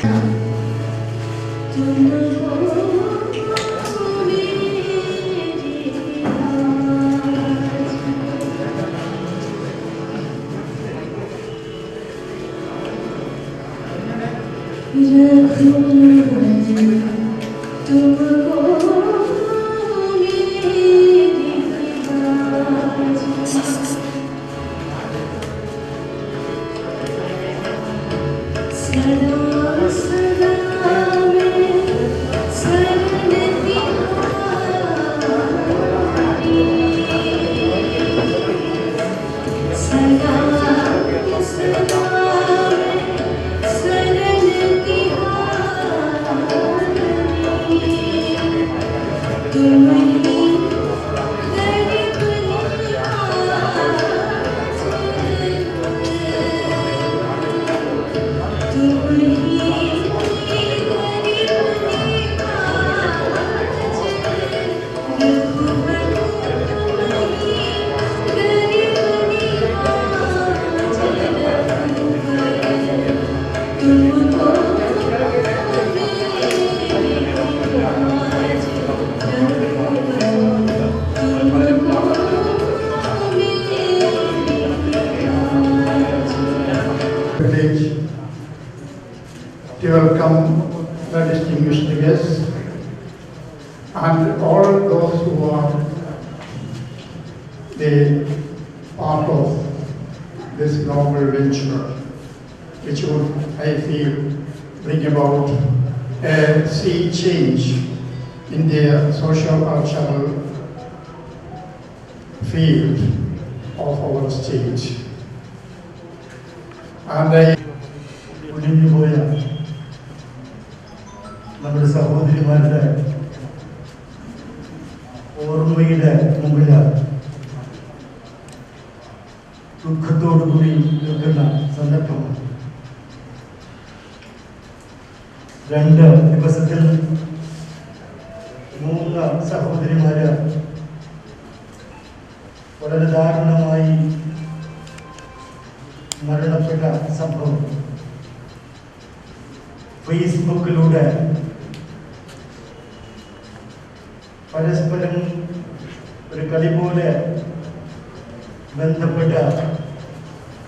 To welcome the distinguished guests and all those who are the part of this noble venture, which would, I feel, bring about a sea change in the socio-cultural field of our state. And I നമ്മുടെ സഹോദരിമാരുടെ ഓർമ്മയുടെ മുമ്പിൽ ദുഃഖത്തോടുകൂടി നിൽക്കുന്ന സന്ദർഭമാണ്. 2 ദിവസത്തിൽ 3 സഹോദരിമാര് വളരെ ദാരുണമായി മരണപ്പെട്ട സംഭവം ഫേസ്ബുക്കിലൂടെ പരസ്പരം ഒരു കളി പോലെ ബന്ധപ്പെട്ട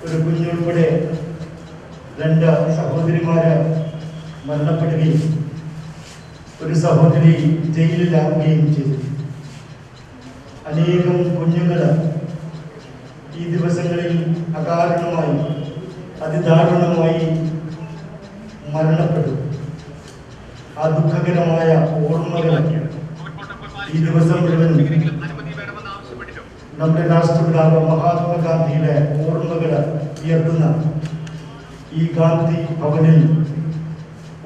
ഒരു കുഞ്ഞുൾപ്പെടെ 2 സഹോദരിമാര് മരണപ്പെടുകയും ഒരു സഹോദരി ജയിലിലാവുകയും ചെയ്തു. അനേകം കുഞ്ഞുങ്ങൾ ഈ ദിവസങ്ങളിൽ അകാരണമായി അതിദാരുണമായി മരണപ്പെട്ടു. ആ ദുഃഖകരമായ ഓർമ്മകൾ ഈ ദിവസം മുഴുവൻ നമ്മുടെ രാഷ്ട്രപിതാവ് മഹാത്മാഗാന്ധിയുടെ ഓർമ്മകൾ ഉയർത്തുന്ന ഈ ഗാന്ധി ഭവനിൽ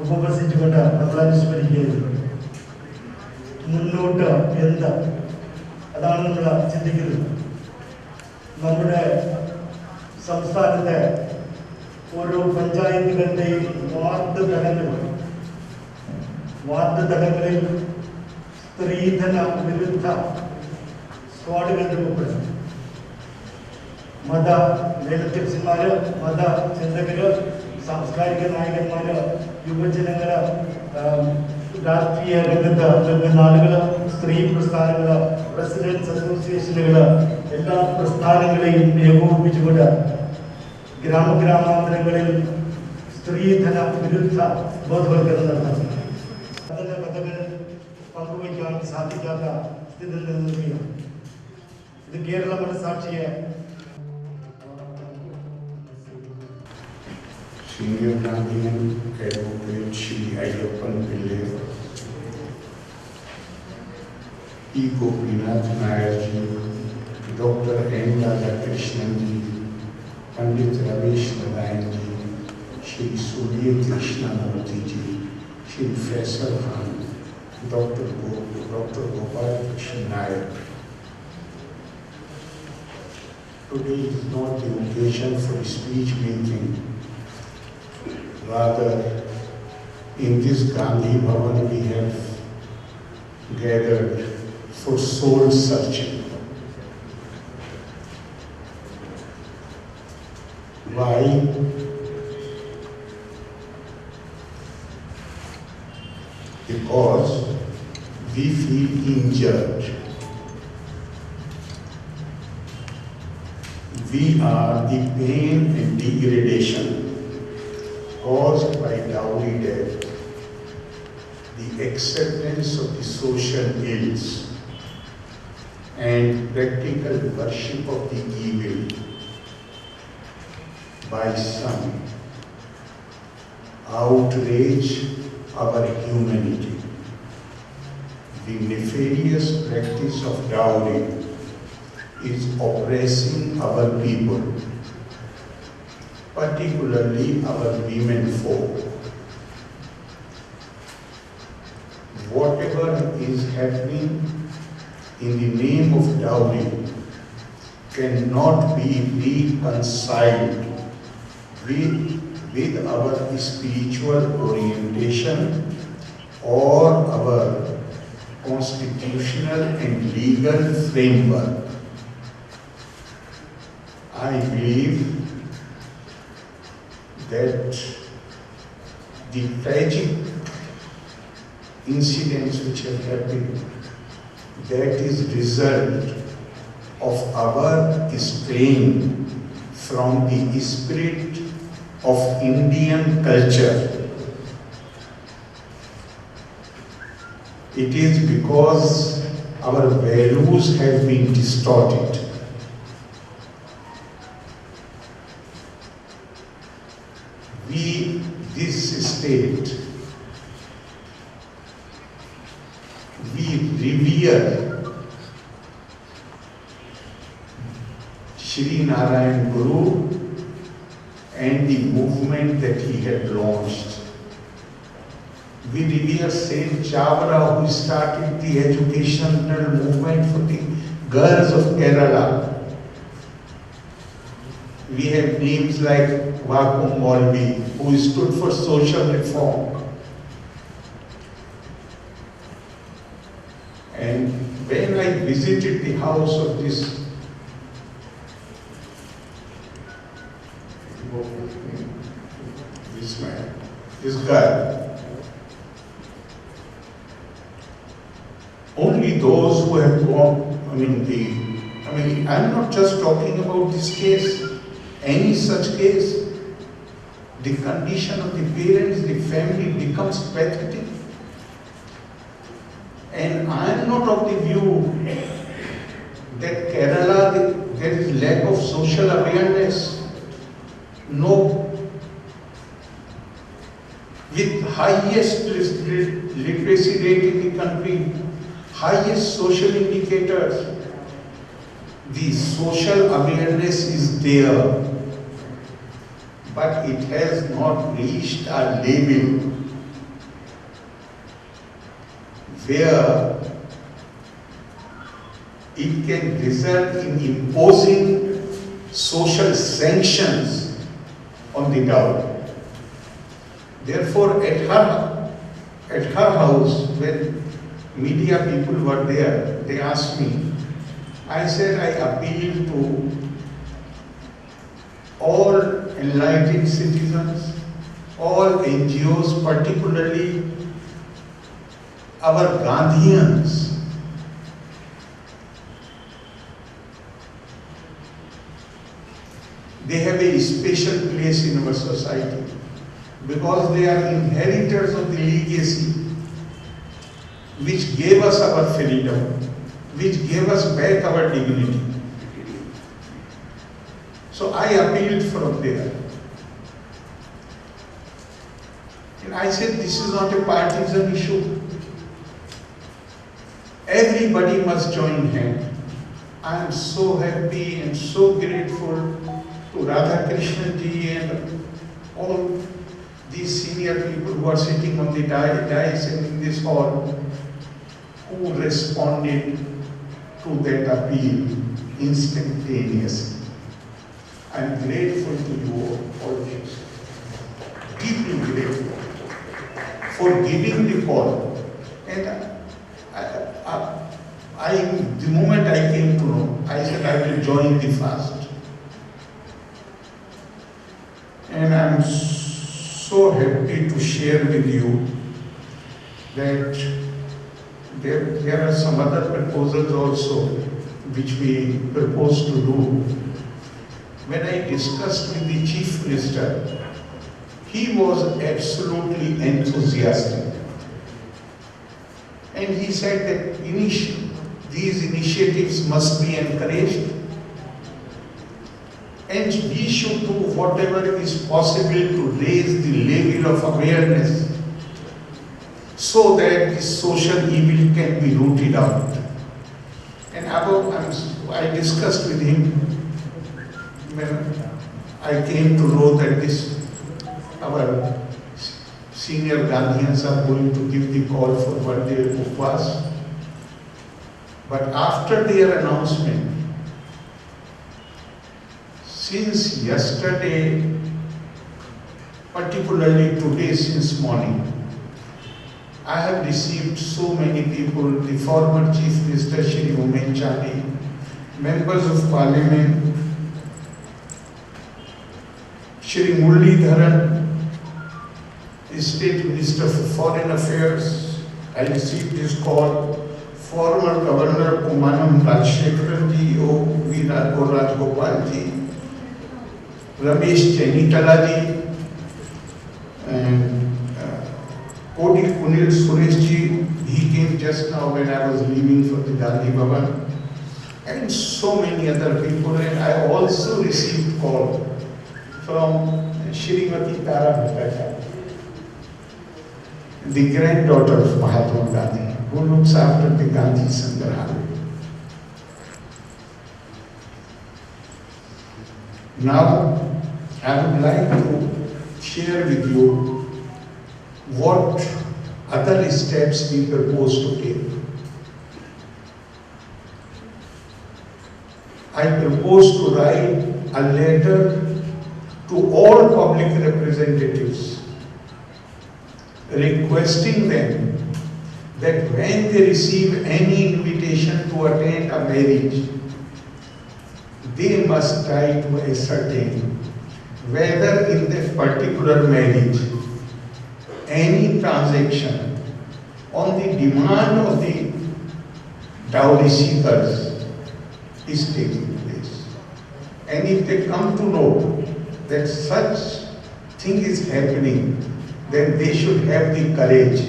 ഉപവസിച്ചുകൊണ്ട് നമ്മൾ അനുസ്മരിക്കുകയായിരുന്നു. മുന്നോട്ട് എന്താ, അതാണ് നമ്മൾ ചിന്തിക്കുന്നത്. നമ്മുടെ സംസ്ഥാനത്തെ ഓരോ പഞ്ചായത്തുകളുടെയും വാർഡ് തലങ്ങളിൽ സ്ത്രീധന വിരുദ്ധ സ്ക്വാഡുകൾ രൂപപ്പെടും. മത മേലധ്യക്ഷന്മാര്, മത ചിന്തകര്, സാംസ്കാരിക നായകന്മാര്, യുവജനങ്ങള്, രാഷ്ട്രീയ രംഗത്ത് നിൽക്കുന്ന ആളുകള്, സ്ത്രീ പ്രസ്ഥാനങ്ങള്, റെസിഡൻസ് അസോസിയേഷനുകള്, എല്ലാ പ്രസ്ഥാനങ്ങളെയും ഏകോപിപ്പിച്ചുകൊണ്ട് ഗ്രാമഗ്രാമാന്തരങ്ങളിൽ സ്ത്രീധന വിരുദ്ധ ബോധവൽക്കരണം നടത്തുന്നു. അതിന്റെ കഥകൾ പങ്കുവയ്ക്കാൻ സാധിക്കാത്ത സ്ഥിതിയിൽ നിൽക്കുകയാണ്. ഇത് കേരള മനസാക്ഷിയെ Senior Gandhian Advocate Shri Ayyappan Pillai, E. Gopinath Nair ji, Dr. N. Radhakrishnan ji, Pandit Ramesh Narayan ji, Shri Surya Krishnamurthy ji, Shri Faisal Khan, Dr. Gopal Krishnan Nair. Today is not the occasion for speech making. Rather, in this Gandhi Bhavan we have gathered for soul searching. Why? because we feel injured. We are the pain and degradation caused by dowry debt, the acceptance of the social ills, and practical worship of the evil by some outrage our humanity. The nefarious practice of dowry is oppressing our people, particularly our women folk. Whatever is happening in the name of dowry cannot be reconciled with our spiritual orientation or our constitutional and legal framework. I believe that the tragic incidents which have happened, that is result of our straying from the spirit of Indian culture. It is because our values have been distorted. This state, we revere Shri Narayan Guru and the movement that he had launched. We revere Saint Chavara, who started the educational movement for the girls of Kerala. We have names like Vakum Molvi, who stood for social reform. And when I visited the house of this man, this girl, only those who have gone, I'm not just talking about this case, any such case, the condition of the parents, the family becomes pathetic. And I am not of the view that Kerala, there is lack of social awareness. No. With highest literacy rate in the country, highest social indicators, the social awareness is there, but it has not reached a level where it can result in imposing social sanctions on the dowry. Therefore, at her house, when media people were there, they asked me, I said I appeal to all enlightened citizens, all NGOs, particularly our Gandhians, they have a special place in our society because they are inheritors of the legacy which gave us our freedom, which gave us back our dignity. So I appealed from there. And I said, this is not a partisan issue. Everybody must join hand. I am so happy and so grateful to Radha Krishna ji and all these senior people who are sitting on the dais and in this hall who responded to that appeal instantaneously. I am grateful to you all of you, deeply grateful for giving the call. And the moment I came to know, I said I will join the fast. And I am so happy to share with you that there are some other proposals also which we propose to do. When I discussed with the Chief Minister, he was absolutely enthusiastic. And he said that these initiatives must be encouraged, and we should do whatever is possible to raise the level of awareness so that this social evil can be rooted out. And I discussed with him when I came to know that our senior Gandhians are going to give the call for one day upvas. But after their announcement, since yesterday, particularly today since morning, I have received so many people, the former Chief Minister Shri Omen Chani, members of Parliament, Shri Muralidharan, the State Minister for Foreign Affairs. I received this call. Former Governor Kumanam Rajshekharan ji, O.V. Rajgopal ji, Ramesh Chenitala ji, and Kodi Kunil Suresh ji. He came just now when I was leaving for the Gandhi Bhavan, and so many other people. And I also received call from Shrimati Tara Bhattacharya, the granddaughter of Mahatma Gandhi, who looks after the Gandhi Sangrahalaya. Now, I would like to share with you what other steps we propose to take. I propose to write a letter to all public representatives requesting them that when they receive any invitation to attend a marriage, they must try to ascertain whether in that particular marriage any transaction on the demand of the dowry seekers is taking place. And if they come to know that such thing is happening, then they should have the courage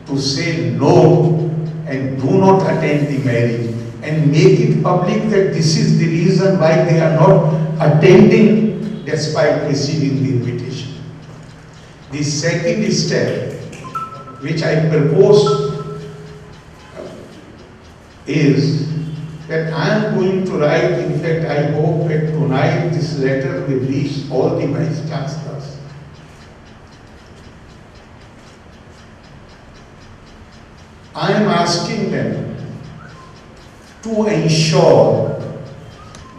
to say no and do not attend the marriage, and make it public that this is the reason why they are not attending despite receiving the invitation. The second step which I propose is that I am going to write, in fact I hope that tonight this letter will reach all the Vice Chancellors. I am asking them to ensure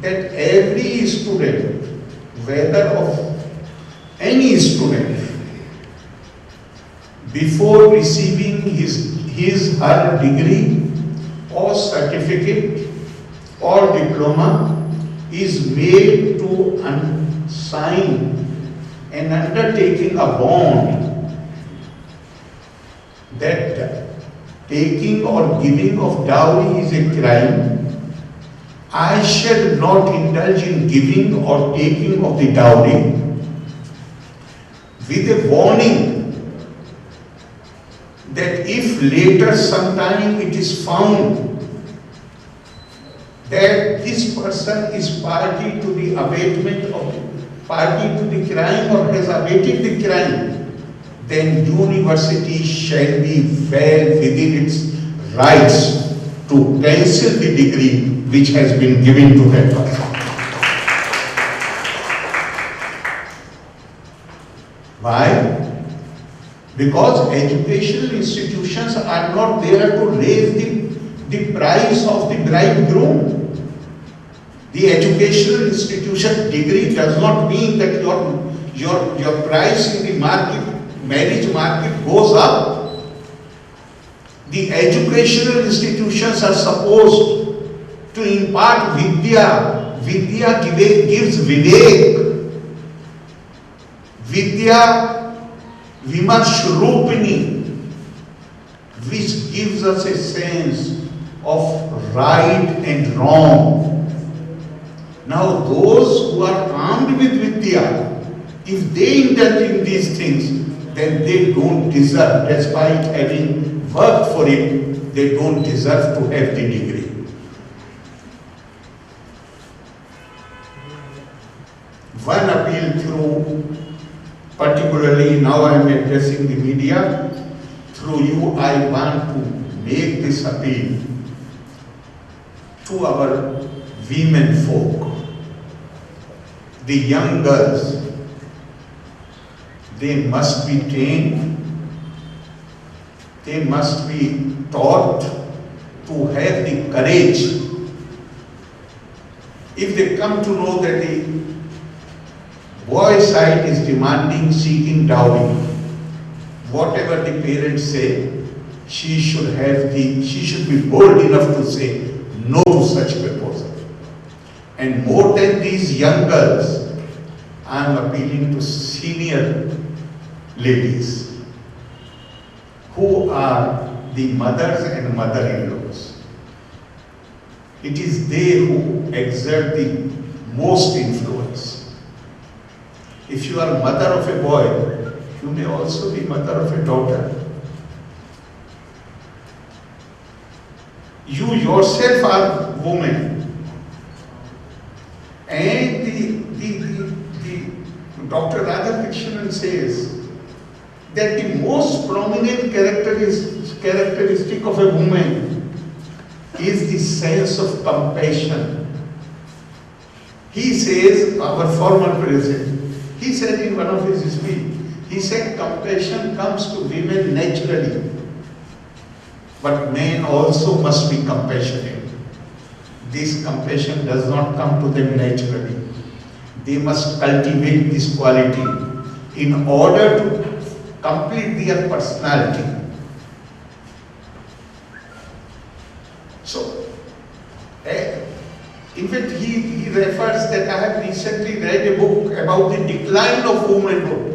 that every student, whether of any student, before receiving her degree or certificate or diploma, is made to sign an undertaking, a bond, that taking or giving of dowry is a crime. I shall not indulge in giving or taking of the dowry, with a warning that if later sometime it is found that this person is party to the abatement of party to the crime or has abated the crime, then university shall be well within its rights to cancel the degree which has been given to that person. Why? Because educational institutions are not there to raise the price of the bridegroom. The educational institution degree does not mean that your price in the market, marriage market, goes up. The educational institutions are supposed to impart vidya. Vidya gives vivek. Vidya vimarsh rupini. which gives us a sense of right and wrong. Now those who are armed with Vidya, if they indulge in these things, then they don't deserve, despite having worked for it, they don't deserve to have the degree. One appeal through, particularly now I am addressing the media, through you I want to make this appeal to our women folk, the young girls. They must be trained, they must be taught to have the courage. If they come to know that the boy side is demanding, seeking dowry, whatever the parents say, she should be bold enough to say no to such proposal. And more than these young girls, I am appealing to senior ladies who are the mothers and mother-in-laws. It is they who exert the most influence. If you are mother of a boy, you may also be mother of a daughter. You yourself are woman. And the Dr. Radhakrishnan says that the most prominent characteristic of a woman is the sense of compassion. He says, our former president, he said in one of his speeches, he said compassion comes to women naturally, but men also must be compassionate. This compassion does not come to them naturally. They must cultivate this quality in order to complete their personality. So, in fact, he refers that I have recently read a book about the decline of womanhood.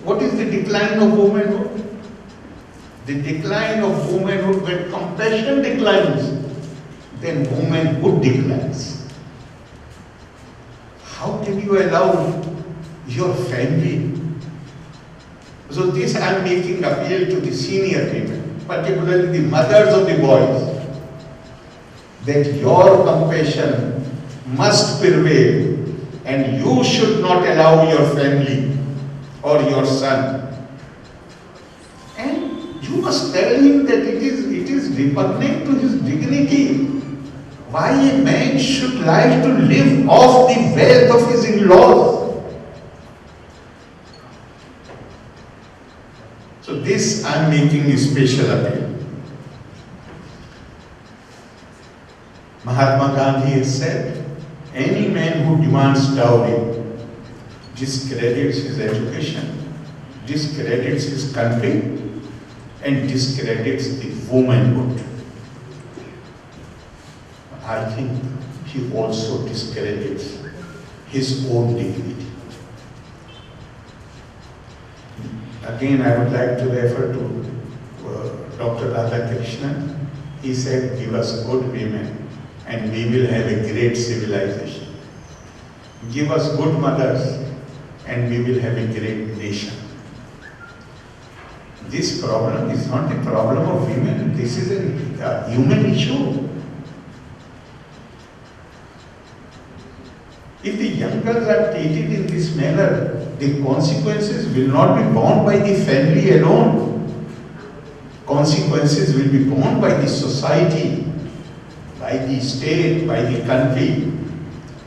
What is the decline of womanhood? The decline of womanhood, when compassion declines, then womanhood declines. How can you allow your family? So this I am making appeal to the senior women, particularly the mothers of the boys, that your compassion must prevail and you should not allow your family or your son. And you must tell him that it is repugnant to his dignity. Why a man should like to live off the wealth of his in-laws. So this I am making a special appeal. Mahatma Gandhi has said, any man who demands dowry discredits his education, discredits his country, and discredits the womanhood. I think he also discredits his own dignity. Again, I would like to refer to Dr. Radhakrishnan. He said, give us good women and we will have a great civilization. Give us good mothers and we will have a great nation. This problem is not a problem of women, this is a human issue. If the young girls are treated in this manner, the consequences will not be borne by the family alone. Consequences will be borne by the society, by the state, by the country.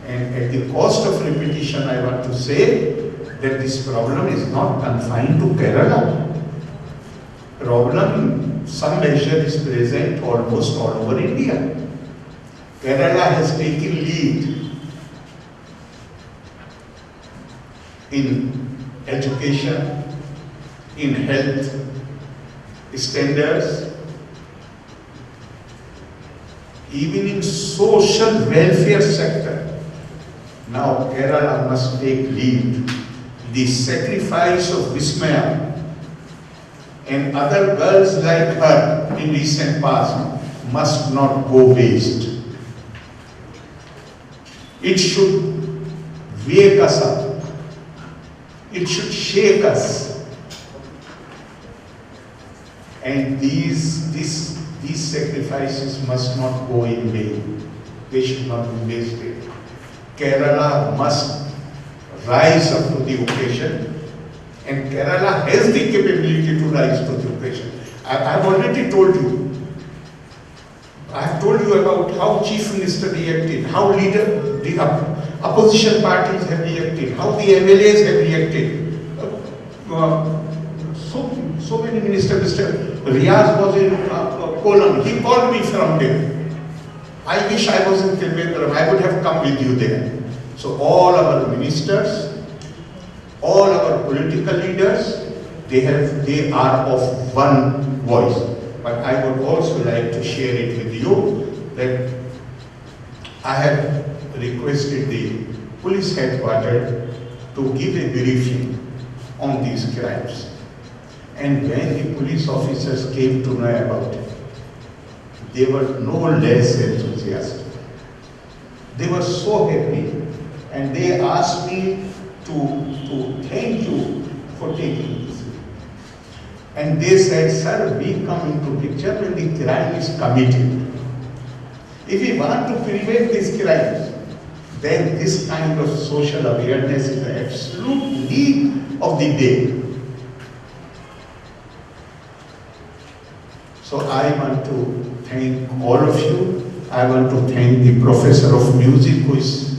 And at the cost of repetition, I want to say that this problem is not confined to Kerala. Problem in some measure is present almost all over India. Kerala has taken lead in education, in health standards, even in social welfare sector. Now Kerala must take lead. The sacrifice of Vismaya and other girls like her in recent past must not go waste. It should wake us up. It should shake us. And these sacrifices must not go in vain. They should not be wasted. Kerala must rise up to the occasion, and Kerala has the capability to rise to the occasion. I've already told you. I have told you about how Chief Minister reacted, how the opposition parties have reacted, how the MLAs have reacted. So many ministers. Mr. Riaz was in Kollam. He called me from there. I wish I was in Trivandrum. I would have come with you there. So all our ministers, all our political leaders, they are of one voice. But I would also like to share it with you that I have requested the police headquarters to give a briefing on these crimes. And when the police officers came to know about it, they were no less enthusiastic. They were so happy, and they asked me to thank you for taking this. And they said, sir, we come into picture when the crime is committed. If we want to prevent these crimes, then this kind of social awareness is the absolute need of the day. So I want to thank all of you. I want to thank the professor of music who is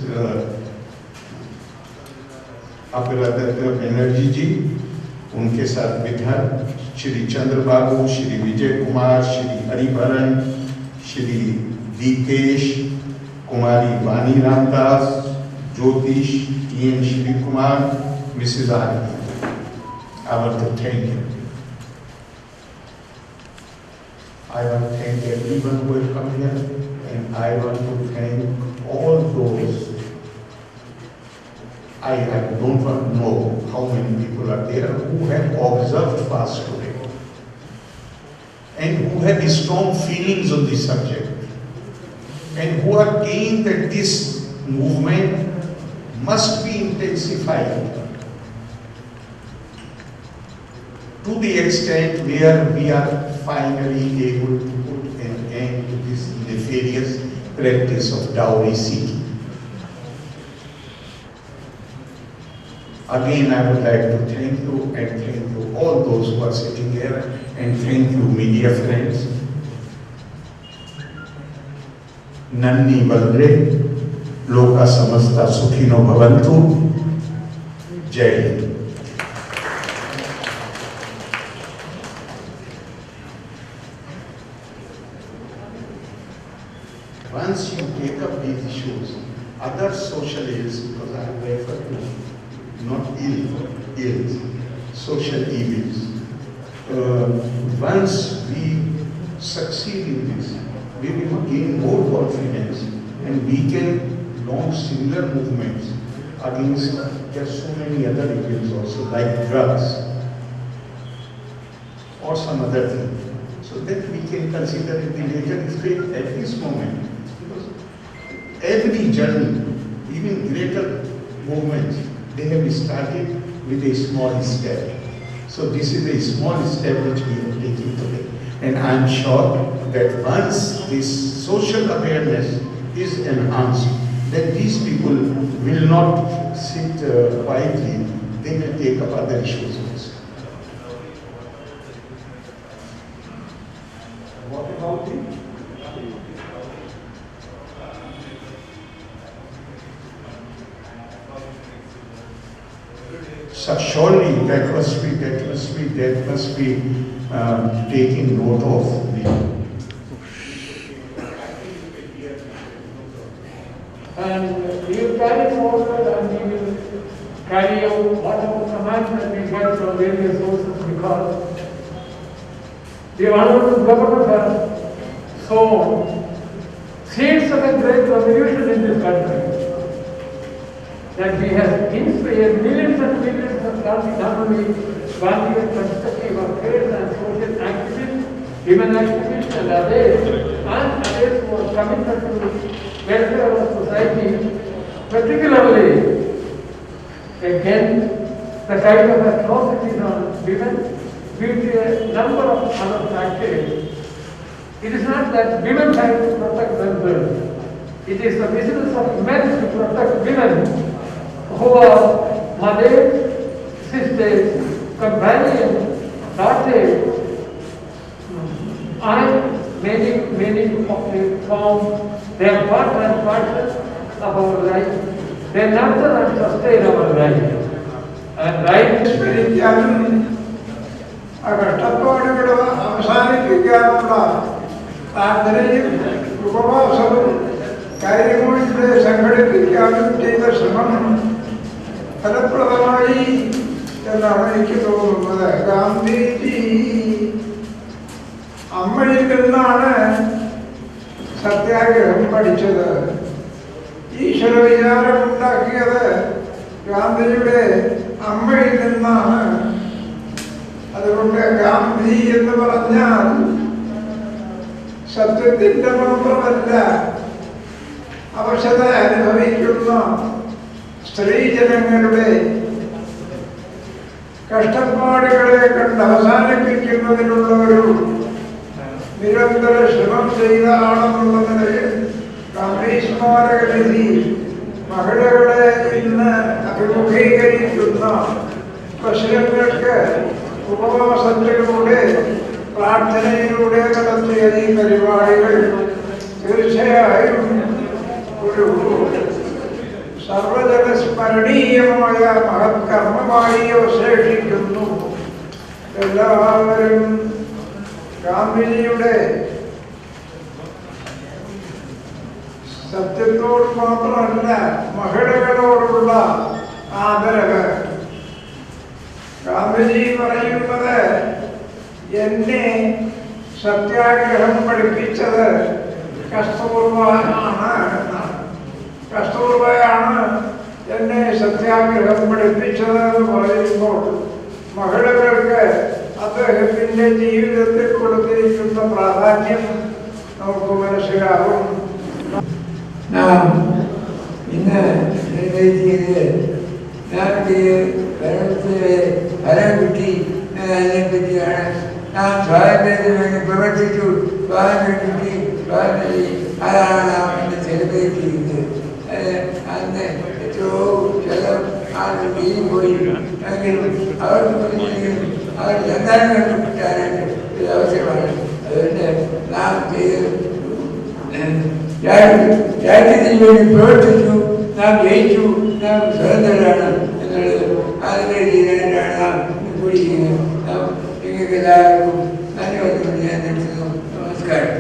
Apirada Banerjee ji, उनके साथ विधायक श्री चंद्र बाबू, श्री विजय कुमार, श्री हरिभरण, श्री दीपेश, कुमारी वानी रामदास, ज्योतिष, TN Shri Kumar, Mrs Aarti. I want to thank you. I want to thank everyone who has come here, and I want to thank all those. I don't want to know how many people are there who have observed fast today and who have strong feelings on this subject and who are keen that this movement must be intensified to the extent where we are finally able to put an end to this nefarious practice of dowry seeking. Again, I would like to thank you, and thank you all those who are sitting here, and thank you media friends. Nanni Valre, Loka Samasta Sukhino Bhavantu, Jai Hind. Once you take up these issues, other social ills, because I have referred to not ills, social evils. Once we succeed in this, we will gain more confidence, and we can launch similar movements against just so many other evils also, like drugs or some other thing. So that we can consider in the later stage at this moment. Because every journey, even greater movements, they have started with a small step. So this is a small step which we are taking today. And I am sure that once this social awareness is enhanced, then these people will not sit quietly, they will take up other issues also. What about it? So surely that must be taking note of the. And we will carry forward, and we will carry out whatever commands that we get from various sources, because the Honorable Governor has sown seeds of a great revolution in this country. That he has inspired millions and millions of not only valuable constructive affairs and so women activists and others who are committed to welfare of society, particularly against the kind of atrocities on women, due to a number of other factors. It is not that women have to protect themselves. It is the business of men to protect women who are mothers, sisters, companions, daughters, and many form their part and parcel of our life. They nurture and sustain our life. And right. ആ കഷ്ടപ്പാടുകൾ അവസാനിപ്പിക്കാനുള്ള പ്രാർത്ഥനയും ഉപവാസവും കാര്യങ്ങളുടെ സംഘടിപ്പിക്കാനും ചെയ്ത ശ്രമം ഫലപ്രദമായി എന്നാണ് എനിക്ക് തോന്നുന്നത്. ഗാന്ധിജി അമ്മയിൽ നിന്നാണ് സത്യാഗ്രഹം പഠിച്ചത്. ഈശ്വര വിചാരം ഉണ്ടാക്കിയത് ഗാന്ധിജിയുടെ അമ്മയിൽ നിന്നാണ്. അതുകൊണ്ട് ഗാന്ധി എന്ന് പറഞ്ഞാൽ സത്യത്തിന്റെ മാത്രമല്ല, അവശത അനുഭവിക്കുന്ന സ്ത്രീജനങ്ങളുടെ കഷ്ടപ്പാടുകളെ കണ്ട് അവസാനിപ്പിക്കുന്നതിനുള്ള ഒരു നിരന്തര ശ്രമം ചെയ്ത ആളെന്നുള്ള നിലയിൽ ഗാന്ധി സ്മാരക നിധി മഹിളകളെ ഇന്ന് അഭിമുഖീകരിക്കുന്ന പ്രശ്നങ്ങൾക്ക് ഉപവാസത്തിലൂടെ പ്രാർത്ഥനയിലൂടെ നടത്തിയ ഈ പരിപാടികൾ തീർച്ചയായും ഒരു സർവജനസ്മരണീയമായ മഹത്കർമ്മമായി അവശേഷിക്കുന്നു. എല്ലാവരും ഗാന്ധിജിയുടെ സത്യത്തോട് മാത്രമല്ല മഹിളകളോടുള്ള ആദരവ്. ഗാന്ധിജി പറയുന്നത് എന്നെ സത്യാഗ്രഹം പഠിപ്പിച്ചത് കസ്തൂർബയാണ് എന്നാണ്. കസ്തൂർബയാണ് എന്നെ സത്യാഗ്രഹം പഠിപ്പിച്ചത് എന്ന് പറയുമ്പോൾ മഹിളകൾക്ക് അദ്ദേഹത്തിന്റെ ജീവിതത്തിൽ കൊടുത്തിരിക്കുന്ന പ്രാധാന്യം നമുക്ക് മനസ്സിലാകും. നാം ഇന്ന് ഭരണത്തിലെ ഫലം കിട്ടി അതിനെപ്പറ്റിയാണ് നാം സ്വാതന്ത്ര്യത്തിന് വേണ്ടി പ്രവർത്തിച്ചു, സ്വാതന്ത്ര്യം കിട്ടി, സ്വാതന്ത്ര്യം അതാണ് നാം ഇന്ന് സെലിബ്രേറ്റ് ചെയ്യുന്നത്. അന്ന് എത്രയോ ചില ആളുകൾ ജയിലിൽ പോയി എങ്കിലും അവർക്ക് അവർ സന്താനം കണ്ടുപിടിക്കാനായിട്ട് ഒരു അവസരമാണ്. അതുകൊണ്ട് നാം രാജ്യത്തിന് വേണ്ടി പ്രവർത്തിച്ചു, നാം ജയിച്ചു, നാം സ്വതന്ത്രരാണ് എന്നുള്ളത് അതിൻ്റെ രീതിയിലാണ് നാം കൂടി ചെയ്യുന്നത്. നാം നിങ്ങൾക്ക് എല്ലാവർക്കും ധന്യവാദം ഞാൻ നടത്തുന്നു. നമസ്കാരം.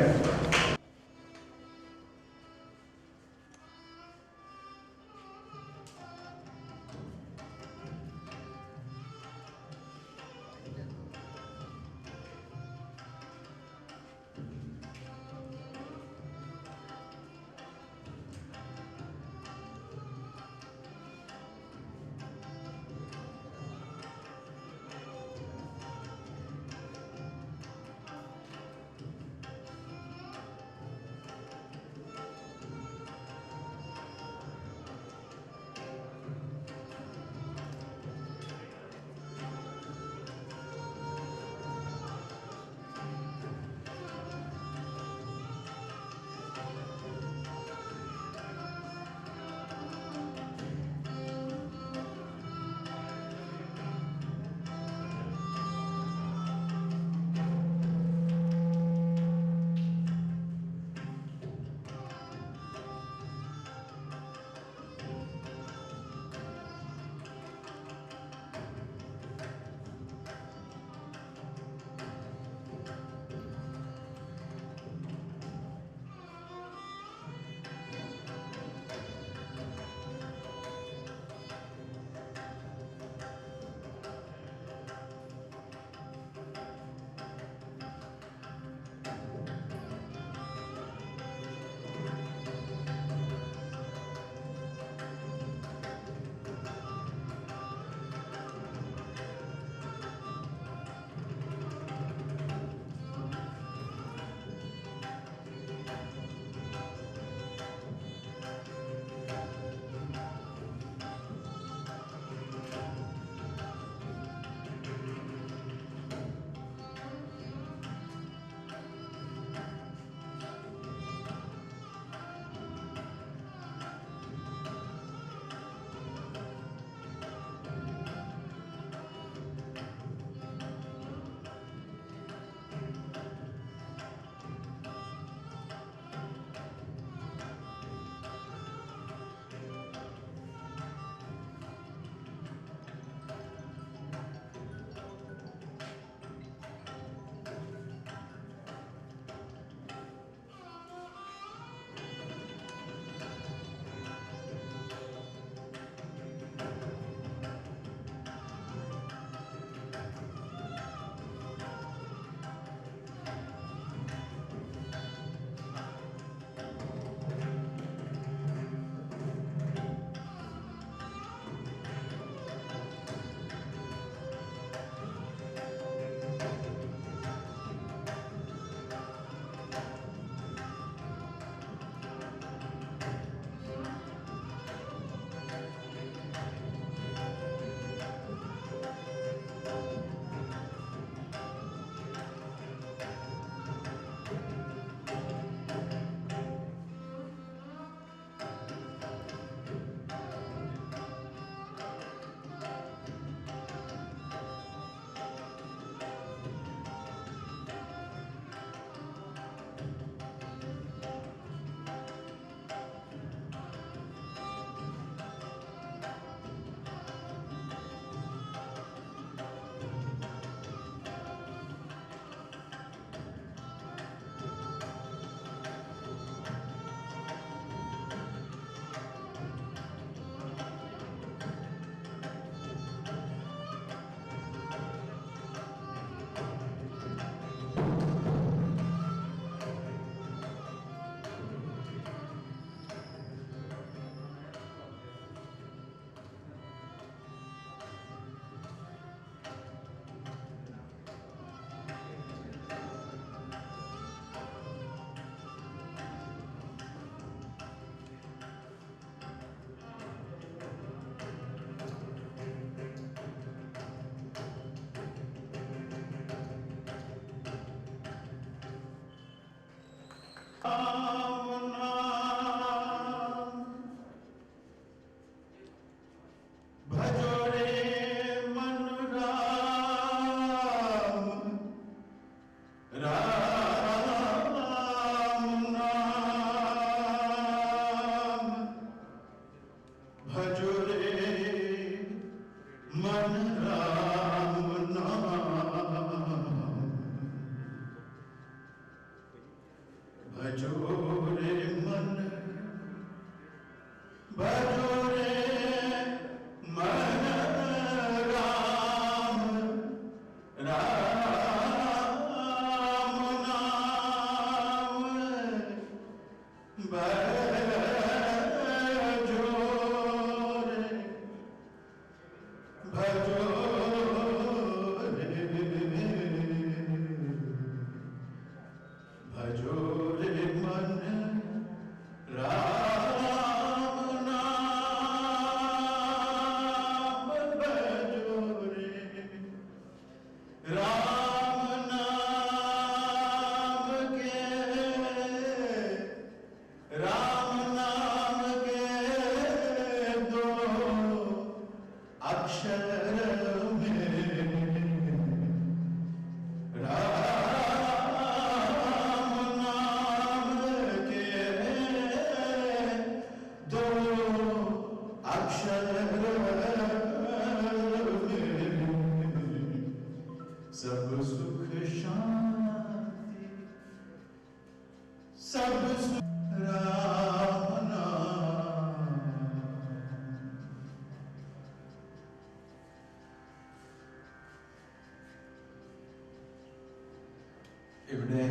ഇവിടെ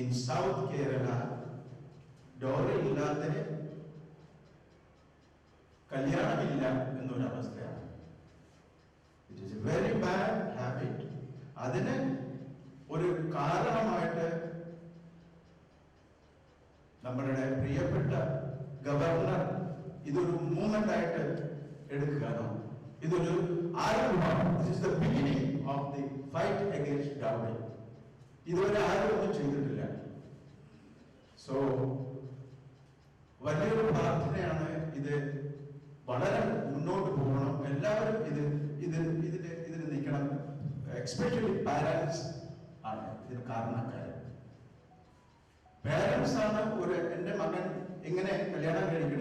in South Kerala ഡോറില്ലാതെ കല്യാണമില്ല എന്നൊരവസ്ഥയാണ്. It is a very bad habit. അതിന് ഒരു കാരണമായിട്ട് നമ്മളുടെ പ്രിയപ്പെട്ട ഗവർണർ ഇതൊരു മൂവ്മെന്റ് ആയിട്ട് എടുക്കുകയാണോ? ഇതൊരു ആരംഭമാണ്. This is the beginning of the fight against dowry. ഇതുവരെ ആരും ഒന്നും ചെയ്തിട്ടില്ല. സോ വലിയൊരു പ്രാർത്ഥനയാണ്. ഇത് വളരെ മുന്നോട്ട് പോകണം. എല്ലാവരും ഇതിന് നിൽക്കണം. എക്സ്പെഷ്യലി പാരന്റ്സ് ആണ് ഇതിന് കാരണക്കാരൻ. പാരന്റ്സ് ആണ് എൻ്റെ മകൻ എങ്ങനെ കല്യാണം കഴിക്കണം